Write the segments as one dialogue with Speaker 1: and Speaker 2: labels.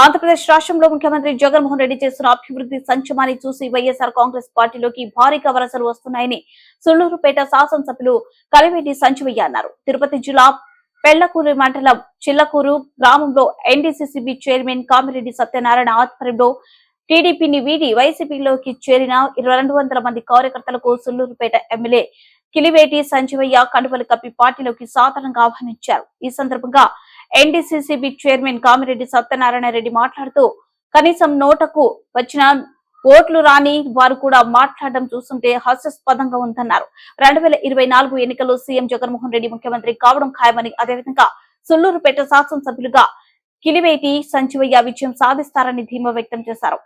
Speaker 1: ఆంధ్రప్రదేశ్ రాష్ట్రంలో ముఖ్యమంత్రి జగన్మోహన్ రెడ్డి చేస్తున్న అభివృద్ధి సంక్షేమాన్ని చూసి వైఎస్ఆర్ కాంగ్రెస్ పార్టీలోకి భారీగా వలసలు వస్తున్నాయని సుళ్లూరుపేట శాసనసభ్యులు కలివేటి సంజీవయ్య అన్నారు. తిరుపతి జిల్లా పెళ్లకూరు మండలం చిల్లకూరు గ్రామంలో ఎన్డీసీసీబీ చైర్మన్ కామిరెడ్డి సత్యనారాయణ ఆధ్వర్యంలో టీడీపీని వీడి వైసీపీలోకి చేరిన 200 మంది కార్యకర్తలకు సుళ్లూరుపేట ఎమ్మెల్యే కిలివేటి సంజీవయ్య కండువలు కప్పి పార్టీలోకి సాధారణంగా ఆహ్వానించారు. ఈ సందర్భంగా ఎన్డీసీసీబీ చైర్మన్ కామిరెడ్డి సత్యనారాయణ రెడ్డి మాట్లాడుతూ కనీసం నోటకు వచ్చిన ఓట్లు రాని వారు కూడా మాట్లాడడం చూస్తుంటే హాస్యాస్పదంగా ఉందన్నారు. 2024 ఎన్నికల్లో సీఎం జగన్మోహన్ రెడ్డి ముఖ్యమంత్రి కావడం ఖాయమని, అదేవిధంగా సుళ్లూరుపేట శాసనసభ్యులుగా కిలివేటి సంజీవయ్య విజయం సాధిస్తారని ధీమా వ్యక్తం చేశారు.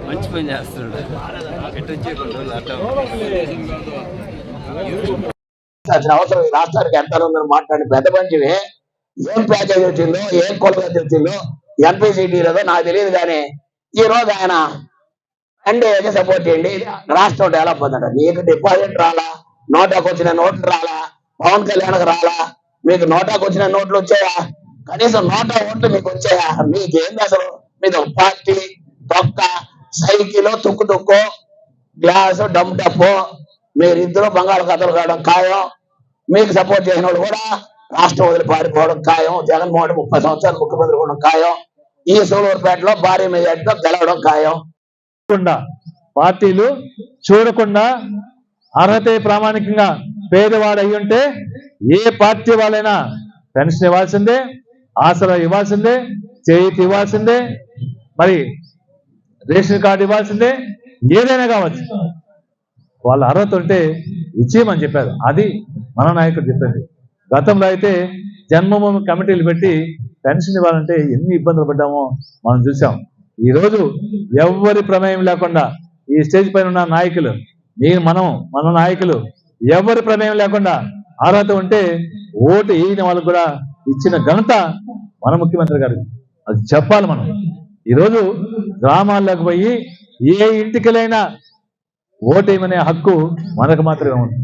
Speaker 2: మంచి పని చేస్తున్నాడు.
Speaker 3: అవసరం రాష్ట్రానికి ఎంత ఉందని మాట్లాడి పెద్ద పంచివే ఏం ప్యాకేజ్ వచ్చిందో, ఏం కొలగతి వచ్చిందో, ఎంపీసీటీ లేదో నాకు తెలియదు. కానీ ఈ రోజు ఆయన ఎన్డీఏకి సపోర్ట్ చేయండి, రాష్ట్రం డెవలప్ అవుతాడు. నీకు డిపాజిట్ రాలా, నోటాకు వచ్చిన నోట్లు రాలా, పవన్ కళ్యాణ్కి రాలా, మీకు నోటాకు వచ్చిన నోట్లు వచ్చాయా? కనీసం నోటా ఓట్లు మీకు వచ్చాయా? మీకేంది అసలు? మీద పార్టీ తొక్క సైకిల్ తుక్కు గ్లాసు డమ్ డప్పు, మీరిద్దరూ బంగాళాఖాతాలు కావడం ఖాయం. మీకు సపోర్ట్ చేసిన వాళ్ళు కూడా రాష్ట్రం వదిలి పారిపోవడం ఖాయం. జగన్మోహన్ 30 సంవత్సరాలు ముఖ్యమంత్రి కూడా ఖాయం. ఈ సూలూరుపేటలో భారీ మెజార్టీతో గెలవడం ఖాయం.
Speaker 4: పార్టీలు చూడకుండా అర్హత ప్రామాణికంగా పేదవాడు అయి ఉంటే ఏ పార్టీ వాళ్ళైనా పెన్షన్ ఇవ్వాల్సిందే, ఆసరా ఇవ్వాల్సిందే, చేయూతి ఇవ్వాల్సిందే, మరి రేషన్ కార్డు ఇవ్వాల్సిందే, ఏదైనా కావచ్చు. వాళ్ళ అర్హత ఉంటే ఇచ్చేయమని చెప్పారు. అది మన నాయకుడు చెప్పింది. గతంలో అయితే జన్మభూమి కమిటీలు పెట్టి పెన్షన్ ఇవ్వాలంటే ఎన్ని ఇబ్బందులు పడ్డామో మనం చూసాం. ఈరోజు ఎవరి ప్రమేయం లేకుండా ఈ స్టేజ్ పైన ఉన్న నాయకులు, మన నాయకులు ఎవరి ప్రమేయం లేకుండా అర్హత ఉంటే ఓటు వేయని వాళ్ళకు కూడా ఇచ్చిన ఘనత మన ముఖ్యమంత్రి గారికి. అది చెప్పాలి మనం. ఈరోజు గ్రామాల్లోకి పోయి ఏ ఇంటికిలైనా ఓటేయమనే హక్కు మనకు మాత్రమే ఉంది.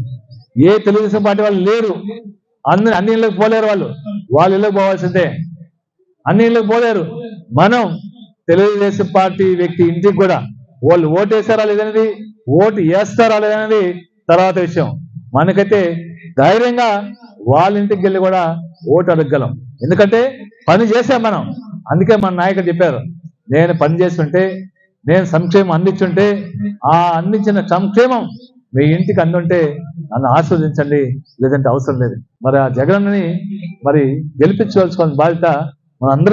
Speaker 4: ఏ తెలుగుదేశం పార్టీ వాళ్ళు లేరు, అన్ని ఇళ్ళకి పోలేరు. వాళ్ళ ఇళ్ళకి పోవాల్సిందే, అన్ని ఇళ్ళకి పోలేరు. మనం తెలుగుదేశం పార్టీ వ్యక్తి ఇంటికి కూడా వాళ్ళు ఓటేసారా లేదనేది, ఓటు వేస్తారా లేదనేది తర్వాత విషయం. మనకైతే ధైర్యంగా వాళ్ళ ఇంటికి వెళ్ళి కూడా ఓటు అడగగలం. ఎందుకంటే పని చేసాం మనం. అందుకే మన నాయకుడు చెప్పారు, నేను పని చేస్తుంటే, నేను సంక్షేమం అందించుంటే, ఆ అందించిన సంక్షేమం మీ ఇంటికి అందుంటే నన్ను ఆస్వాదించండి, లేదంటే అవసరం లేదు. మరి ఆ జగన్ని మరి గెలిపించవలసిన బాధ్యత మన అందరి